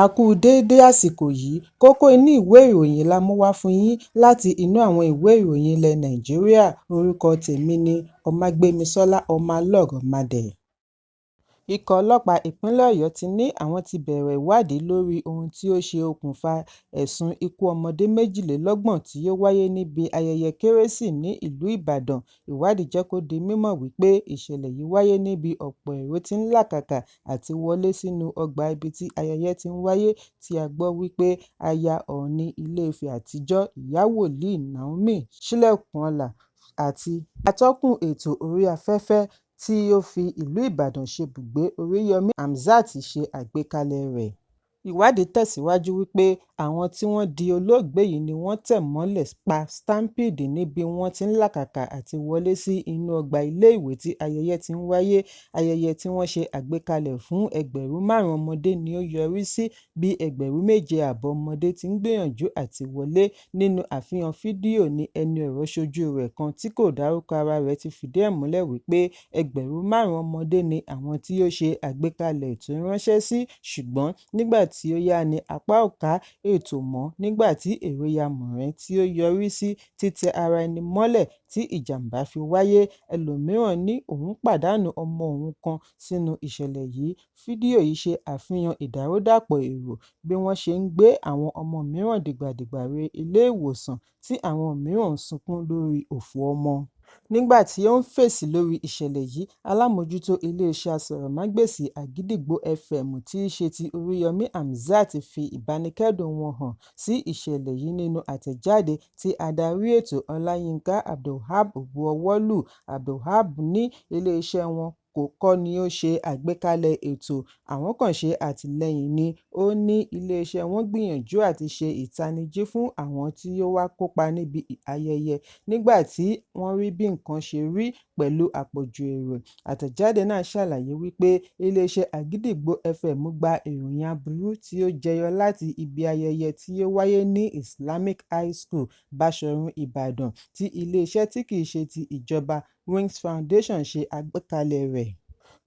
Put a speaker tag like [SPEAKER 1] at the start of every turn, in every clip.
[SPEAKER 1] A kú déédé àsìkò yìí, kókó inú ìwé ìròyìn la mú wá fún yín láti inú àwọn ìwé ìròyìn ilẹ̀ Nàìjíríà. Orúkọ tèmi ni Ọmágbémisọ́lá Ọmọlọ́rọ̀mọdẹ̀. Ikọ̀ ọlọ́pàá ìpínlẹ̀ Ọ̀yọ́ ti ní àwọn ti bẹ̀rẹ̀ ìwádìí lórí ohun tí ó ṣe okùnfà ẹ̀sùn ikú ọmọdé 32 tí ó wáyé níbi ayẹyẹ Kérésì ní ìlú Ìbàdàn. Ìwádìí jẹ́ kó di mímọ̀ wípé ìṣẹ̀lẹ̀ yìí wáyé níbi ọ̀pọ̀ èrò tí ń làkàkà àti wọlé sínú ọgbà ibi tí ayẹyẹ ti ń wáyé, tí a gbọ́ wípé aya Ọọ̀ni Ilé-Ifẹ̀ àtijọ́ Ìyá Wòlíì Naomi Ṣílẹ̀kùnọlá àti atọ́kùn ètò orí afẹ́fẹ́ tí ó fi ìlú Ìbàdàn ṣebùgbé Oríyọmí Hamzat ṣe àgbékalẹ̀ rẹ̀. Ìwádìí tẹ̀síwájú wípé àwọn tí wọ́n di olóògbé yìí ni wọ́n tẹ̀ mọ́lẹ̀ pa Stampede níbi wọ́n ti ń làkàkà àti wọlé sí inú ọgbà ilé-ìwé tí ayẹyẹ ti ń wáyé. Ayẹyẹ tí wọ́n ṣe àgbékalẹ̀ fún 5,000 ọmọdé ni ó yọrí sí bí 7,500 ọmọdé ti ń gbìyànjú àti wọlé. Nínú àfihàn fídíò ni ẹni ọ̀rọ̀ ṣojú rẹ̀ kan tí kò dárúkọ ara rẹ̀ ti fìdí ẹ̀ múlẹ̀ wípé 5,000 ọmọdé ni àwọn tí ó ṣe àgbékalẹ̀ ètò ránṣẹ́ sí, ṣùgbọ́n nígbà tí ó yá ni apá ò ká ètò mọ́ nígbà tí èrò ya mọ̀rẹ́ tí ó yọrí sí títẹ ara ẹni mọ́lẹ̀ tí ìjàmbá fi wáyé. Ẹlòmíràn ní òun pàdánù ọmọ òun kan sínú ìṣẹ̀lẹ̀ yìí. Fídíò yìí ṣe àfihàn ìdàrúdàpọ̀ èrò bí wọ́n ṣe ń gbé àwọn ọmọ mìíràn dìgbàdìgbà re ilé ìwòsàn tí àwọn mìíràn ń sunkún lórí òfò ọmọ. Nígbà tí ó ń fèsì lórí ìṣẹ̀lẹ̀ yìí, alámòjútó iléeṣẹ́ asọ̀rọ̀mágbèsì Àgídìgbo FM tí í ṣe ti Oríyọmí Hamzat fi ìbánikẹ́dùn wọn hàn sí ìṣẹ̀lẹ̀ yìí nínú àtẹ̀jáde tí adarí ètò Ọláyínká Abdulwahab buọwọ́ lù. Abdulwahab ní iléeṣẹ́ wọn kọ́ ni ó ṣe àgbékalẹ̀ ètò, àwọn kan ṣe àtìlẹ́yìn ni. Ó ní iléeṣẹ́ wọn gbìyànjú àti ṣe ìtanijí fún àwọn tí ó wá kópa níbi ayẹyẹ nígbà tí wọ́n rí bí nǹkan ṣe rí pẹ̀lú àpọ̀jù èrò. Àtẹ̀jáde náà ṣàlàyé wípé iléeṣẹ́ Àgídìgbo FM gba ìròyìn aburú tí ó jẹyọ láti ibi ayẹyẹ tí ó wáyé ní Islamic High School, Bashorun, Ìbàdàn, tí iléeṣẹ́ tí kìí ṣe ti ìjọba Wings Foundation ṣe àgbékalẹ̀ rẹ̀.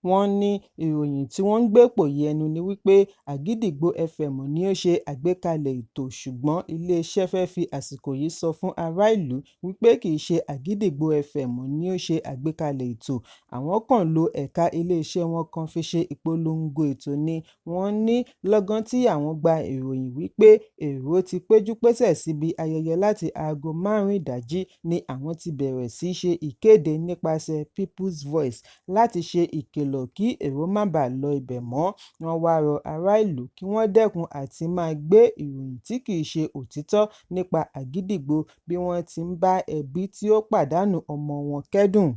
[SPEAKER 1] Wọ́n ní ìròyìn tí wọ́n ń gbé pòyì ẹnu ni wípé Àgídìgbo FM ni ó ṣe àgbékalẹ̀ ètò, ṣùgbọ́n iléeṣẹ́ fẹ́ fi àsìkò yìí sọ fún ará ìlú wípé kìí ṣe Àgídìgbo FM ni ó ṣe àgbékalẹ̀ ètò. Àwọn kan lo ẹ̀ka iléeṣẹ́ wọn kan fi ṣe ìpolongo ètò ni. Wọ́n ní lọ́gán tí àwọn gba ìròyìn wípé èrò ti péjú-pésẹ̀ síbi ayẹyẹ láti aago 5 ìdájí ni àwọn ti bẹ̀rẹ̀ sí ṣe ìkéde nípasẹ̀ People's Voice láti ṣe ìkìlọ̀ kí èrò má bàa lọ ibẹ̀ mọ́. Wọ́n wá rọ ará ìlú kí wọ́n dẹ́kun àti máa gbé ìròyìn tí kìí ṣe òtítọ́ nípa Àgídìgbo bí wọ́n ti ń bá ẹbí tí ó pàdánù ọmọ wọn kẹ́dùn.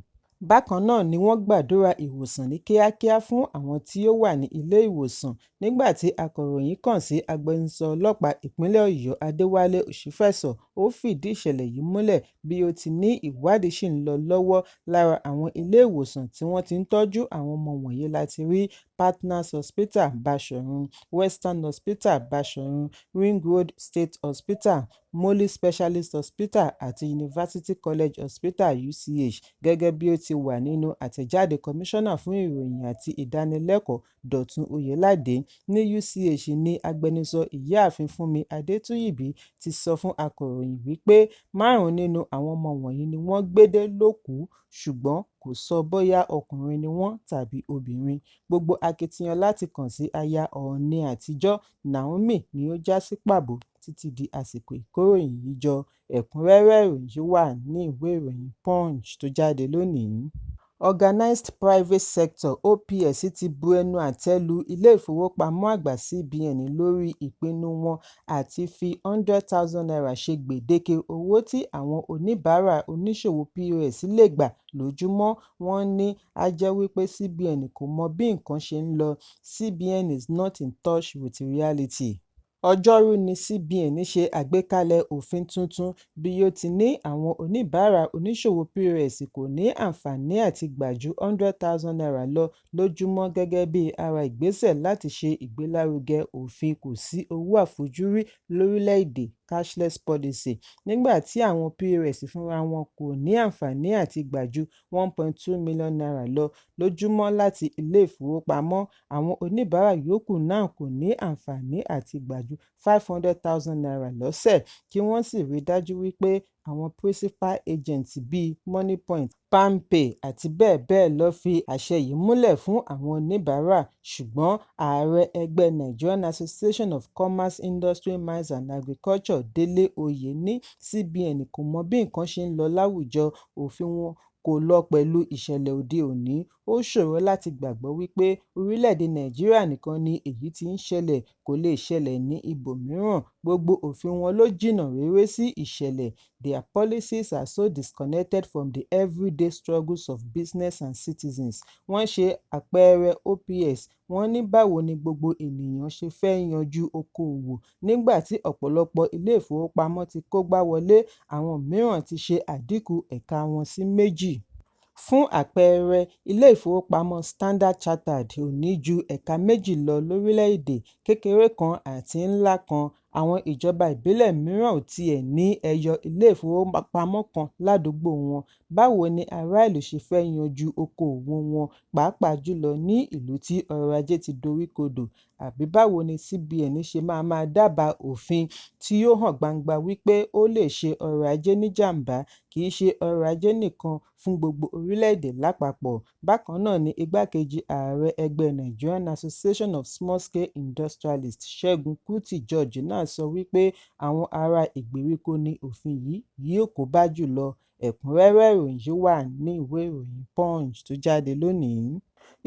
[SPEAKER 1] Bákan náà ni wọ́n gbàdúrà ìwòsàn ní kíákíá fún àwọn tí ó wà ní ilé ìwòsàn. Nígbà tí akọ̀ròyìn kàn sí agbẹnusọ ọlọ́pàá ìpínlẹ̀ Ọ̀yọ́ Adéwálé Òṣìfẹ̀sọ, ó fìdí ìṣẹ̀lẹ̀ yìí múlẹ̀ bí ó ti ní ìwádìí ṣì ń lọ lọ́wọ́. Lára àwọn ilé ìwòsàn tí wọ́n ti ń tọ́jú àwọn ọmọ wọ̀nyí láti rí Partners Hospital Bashorun, Western Hospital Bashorun, Ring Road State Hospital, Molly Specialist Hospital àti University College Hospital UCH. Gẹ́gẹ́ bí ó ti wà nínú àtẹ̀jáde Kọmíṣánná fún ìròyìn àti ìdánilẹ́kọ̀ọ́ Dọ̀tun Oyèládé, ní UCH ní agbẹnusọ Ìyáàfin Fúnmi Adétúyìbí ti sọ fún akọ̀ròyìn wípé 5 nínú àwọn ọmọ wọ̀nyí ni wọ́n gbédè lókùú, ṣùgbọ́n kò sọ bóyá ọkùnrin ni wọ́n tàbí obìnrin. Gbogbo akitiyan láti kàn sí aya Ọọ̀ni àtijọ́ Naomi ni ó já sí pàbó títí di àsìkò ìkóròyìn yìí jọ. Ẹ̀kúnrẹ́rẹ́ ìròyìn yìí wà ní ìwé ìròyìn Punch tó jáde lónìí. Organized Private Sector (OPS) ti bu ẹnu àtẹ́ lu ilé-ìfowópamọ́ àgbà CBN lórí ìpinnu wọn àti fi ₦100,000 ṣe gbèdéke owó tí àwọn oníbàárà oníṣòwò POS lè gbà lójúmọ́. Wọ́n ní á jẹ́ wípé CBN kò mọ bí nǹkan ṣe ń lọ. CBN is not in touch with reality. Ọjọ́rú ni CBN ṣe àgbékalẹ̀ òfin tuntun bí ó ti ní àwọn oníbàárà oníṣòwò POS kò ní àǹfààní àti gbà ju ₦100,000 lọ lójúmọ́ gẹ́gẹ́ bí ara ìgbésẹ̀ láti ṣe ìgbélárugẹ òfin kò sí owó àfojúrí lórílẹ̀-èdè cashless policy nígbà tí àwọn POS fúnra wọn kò ní àǹfààní àti gbà ju n1.2 million lọ lójúmọ́ láti ilé ìfowópamọ́. Àwọn oníbàárà yòókù náà kò ní àǹfààní àti gbà ju n500,000 lọ́sẹ̀, kí wọ́n sì rí dájú wípé àwọn principal agents bíi Moniepoint, PalmPay àti bẹ́ẹ̀ bẹ́ẹ̀ lọ fi àṣẹ yìí múlẹ̀ fún àwọn oníbàárà. Ṣùgbọ́n ààrẹ ẹgbẹ́ Nigerian Association of Commerce, Industry, Mines and Agriculture Délé Oyè ní CBN kò mọ bí nǹkan ṣe ń lọ láwùjọ, òfin wọn kò lọ pẹ̀lú ìṣẹ̀lẹ̀ òde òní. Ó ṣòro láti gbàgbọ́ wípé orílẹ̀-èdè Nàìjíríà nìkan ni èyí tí ń ṣẹlẹ̀, kò lè ṣẹlẹ̀ ní ibòmíràn. Gbogbo òfin wọn ló jìnnà réré sí ìṣẹ̀lẹ̀. Their policies are so disconnected from the everyday struggles of business and citizens. Wọ́n ṣe àpẹẹrẹ OPS. Wọ́n ní báwo ni gbogbo ènìyàn ṣe fẹ́ yanjú okòòwò nígbà tí ọ̀pọ̀lọpọ̀ ilé ìfowópamọ́ ti kógbá wọlé, àwọn mìíràn ti ṣe àdínkù ẹ̀ka wọn sí 2. Fún àpẹẹrẹ, ilé ìfowópamọ́ Standard Chartered ò ní ju ẹ̀ka 2 lọ lórílẹ̀-èdè, kékeré kan àti ńlá kan. Àwọn ìjọba ìbílẹ̀ mìíràn ò tiẹ̀ ní ẹyọ ilé ìfowópamọ́ kan ládùúgbò wọn. Báwo ni ará ìlú ṣe fẹ́ yanjú okòòwò wọn, pàápàá jùlọ ní ìlú tí ọrọ̀ ajé ti doríkodò? Àbí báwo ni CBN ṣe máa dábàá òfin tí yóò hàn gbangba wípé ó lè ṣe ọrọ̀ ajé níjàmbá, kì í ṣe ọrọ̀ ajé nìkan fún gbogbo orílẹ̀-èdè lápapọ̀? Bákan náà ni igbákejì ààrẹ ẹgbẹ́ Nigerian Association of Small-Scale Industrialists Ṣẹ́gun Kútì George náà sọ wípé àwọn ará ìgbèríko ni òfin yìí yóò kó bá jùlọ. Ẹ̀kúnrẹ́rẹ́ ìròyìn yìí wà ní ìwé ìròyìn Punch tó jáde lónìí.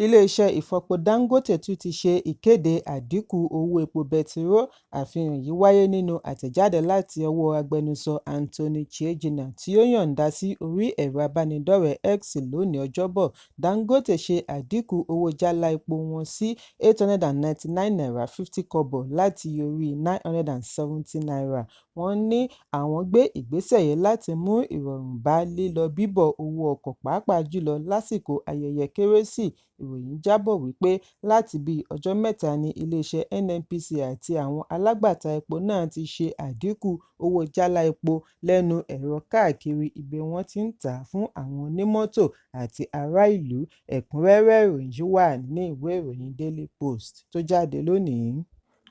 [SPEAKER 1] Ilé-iṣẹ́ ìfọpo Dangote tún ti ṣe ìkéde àdínkù owó epo bẹtiró. Àfihàn yìí wáyé nínú àtẹ̀jáde láti ọwọ́ agbẹnusọ Anthony Chiejina tí ó yọ̀ǹda sí orí ẹ̀rọ abánidọ́rẹ̀ẹ́ X lónìí Ọjọ́bọ̀. Dangote ṣe àdínkù owó jálá epo wọn sí n899.50 láti orí n970. Wọ́n ní àwọn gbé ìgbésẹ̀ yìí láti mú ìrọ̀rùn bá lílọ bíbọ̀ owó ọkọ̀, pàápàá jùlọ lásìkò ayẹyẹ Kérésì. Ìròyìn jábọ̀ wípé láti bí ọjọ́ mẹ́ta ni iléeṣẹ́ NNPC àti àwọn alágbàtà epo náà ti ṣe àdínkù owó jálá epo lẹ́nu ẹ̀rọ káàkiri ibi wọ́n ti ń tà á fún àwọn onímọ́tò àti ará ìlú. Ẹ̀kúnrẹ́rẹ́ ìròyìn yìí wà ní ìwé ìròyìn Daily Post tó jáde lónìí.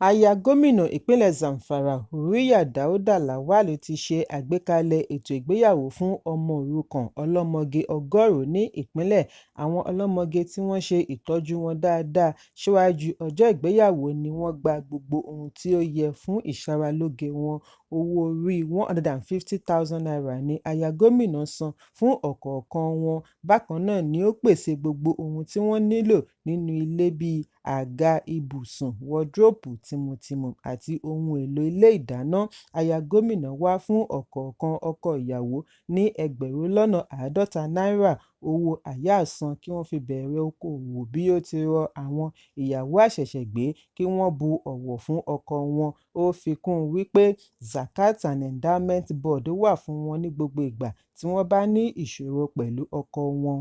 [SPEAKER 1] Aya gómìnà ìpínlẹ̀ Zamfara Hurriyat Dauda Lawal ti ṣe àgbékalẹ̀ ètò ìgbéyàwó fún ọmọ òrukàn ọlọ́mọge 100 ní ìpínlẹ̀. Àwọn ọlọ́mọge tí wọ́n ṣe ìtọ́jú wọn dáadáa síwájú ọjọ́ ìgbéyàwó ni wọ́n gba gbogbo ohun tí ó yẹ fún ìṣaralóge wọn. Owó orí n150,000 ni aya gómìnà san fún ọ̀kọ̀ọ̀kan wọn. Bákan náà ni ó pèsè gbogbo ohun tí wọ́n nílò nínú ilé bíi àga ibùsùn, wọdróòpù tìmùtìmù àti ohun èlò ilé ìdáná. Aya gómìnà wá fún ọ̀kọ̀ọ̀kan ọkọ ìyàwó ní N50 owó àyáàsan kí wọ́n fi bẹ̀rẹ̀ okòòwò. Bí ó ti rọ àwọn ìyàwó àṣẹ̀ṣẹ̀gbé kí wọ́n bu ọ̀wọ̀ fún ọkọ wọn. Ó fi kún un wípé Zakat and Endowment Board wà fún wọn ní gbogbo ìgbà tí wọ́n bá ní ìṣòro pẹ̀lú ọkọ wọn.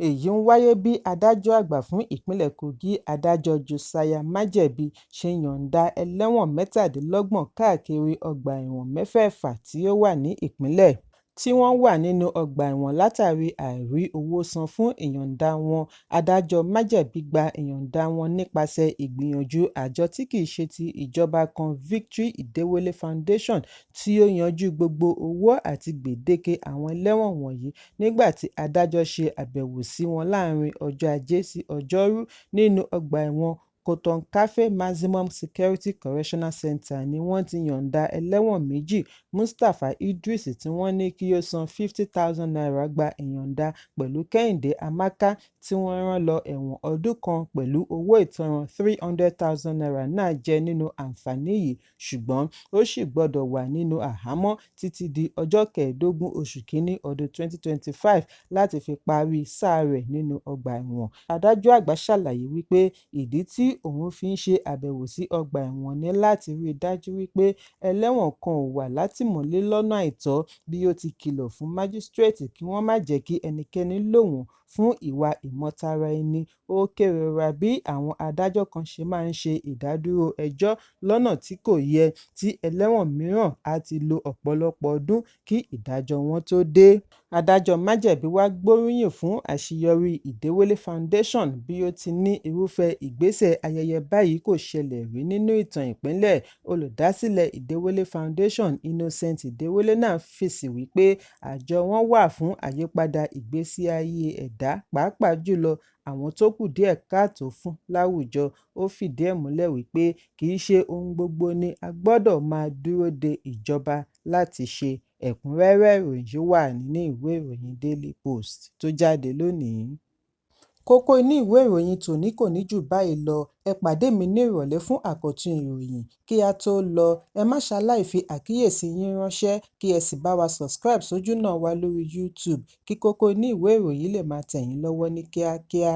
[SPEAKER 1] Èyí ń wáyé bí adájọ́ àgbà fún ìpínlẹ̀ Kogi, Adájọ́ Josiah Májẹ̀bi ṣe yọ̀ǹda ẹlẹ́wọ̀n 27 káàkiri ọgbà ẹ̀wọ̀n 6 tí ó wà ní ìpínlẹ̀ tí wọ́n wà nínú ọgbà ẹ̀wọ̀n látàrí àìrí owó san fún ìyọ̀ǹda wọn. Adájọ́ Májẹ̀bi gba ìyọ̀ǹda wọn nípasẹ̀ ìgbìyànjú àjọ tí kìí ṣe ti ìjọba kan Victory Idewole Foundation tí ó yanjú gbogbo owó àti gbèdéke àwọn ẹlẹ́wọ̀n wọ̀nyí nígbà tí adájọ́ ṣe àbẹ̀wò sí wọn láàrin ọjọ́ Ajé sí Ọjọ́rú nínú ọgbà ẹ̀wọ̀n Cotton-Cafe Maximum Security Correctional Center ni wọ́n ti yọ̀ǹda ẹlẹ́wọ̀n 2, Mustapha Idris tí wọ́n ní kí ó san n50,000 gba ìyọ̀ǹda, pẹ̀lú Kẹ́hìndé Amaka tí wọ́n rán lọ ẹ̀wọ̀n ọdún kan pẹ̀lú owó ìtanràn n300,000 náà jẹ nínú àǹfààní yìí, ṣùgbọ́n ó ṣì gbọ́dọ̀ wà nínú àhámọ́ títí di ọjọ́ 15 oṣù Kínní ọdún 2025 láti fi parí sáà rẹ̀ nínú ọgbà ẹ̀wọ̀n. Adájọ́ àgbà ṣàlàyé wípé ìdí tí òun fi ń ṣe àbẹ̀wò sí ọgbà ẹ̀wọ̀n ní láti rí i dájú wípé ẹlẹ́wọ̀n kan ò wà látìmọ́lé lọ́nà àìtọ́, bí ó ti kìlọ̀ fún májísírèètì kí wọ́n má jẹ́ kí ẹnikẹ́ni lò wọ́n fún ìwà ìmọtara ẹni. Ó kérora bí àwọn adájọ́ kan ṣe máa ń ṣe ìdádúró ẹjọ́ lọ́nà tí kò yẹ, tí ẹlẹ́wọ̀n mìíràn á ti lo ọ̀pọ̀lọpọ̀ ọdún kí ìdájọ́ wọn tó dé. Adájọ́ Májẹ̀bi wá gbóríyìn fún àṣeyọrí Ìdẹ́wọ́lé Foundation bí ó ti ní irúfẹ́ ìgbésẹ̀ ayẹyẹ báyìí kò ṣẹlẹ̀ rí nínú ìtàn ìpínlẹ̀. Olùdásílẹ̀ Ìdẹ́wọ́lé Foundation, Innocent Ìdẹ́wọ́lé náà fèsì wípé àjọ wọn wà fún àyípadà ìgbésí ayé ẹ̀dá, pàápàá jùlọ àwọn tó kù díẹ̀ káàtó fún láwùjọ. Ó fìdí ẹ̀ múlẹ̀ wípé kì í ṣe ohun gbogbo ni a gbọ́dọ̀ máa dúró de ìjọba láti ṣe. Ẹ̀kúnrẹ́rẹ́ ìròyìn yìí wà nínú ìwé ìròyìn Daily Post tó jáde lónìí. Kókó inú ìwé ìròyìn tòní kò ní jù báyìí lọ. Ẹ pàdé mi ní ìrọ̀lẹ́ fún àkọ́tún ìròyìn. Kí a tó lọ, ẹ má ṣaláì fi àkíyèsí yín ránṣẹ́ kí ẹ sì bá wa subscribe sójú náà wa lórí YouTube kí kókó inú ìwé ìròyìn lè máa tẹ̀ yín lọ́wọ́ ní kíákíá.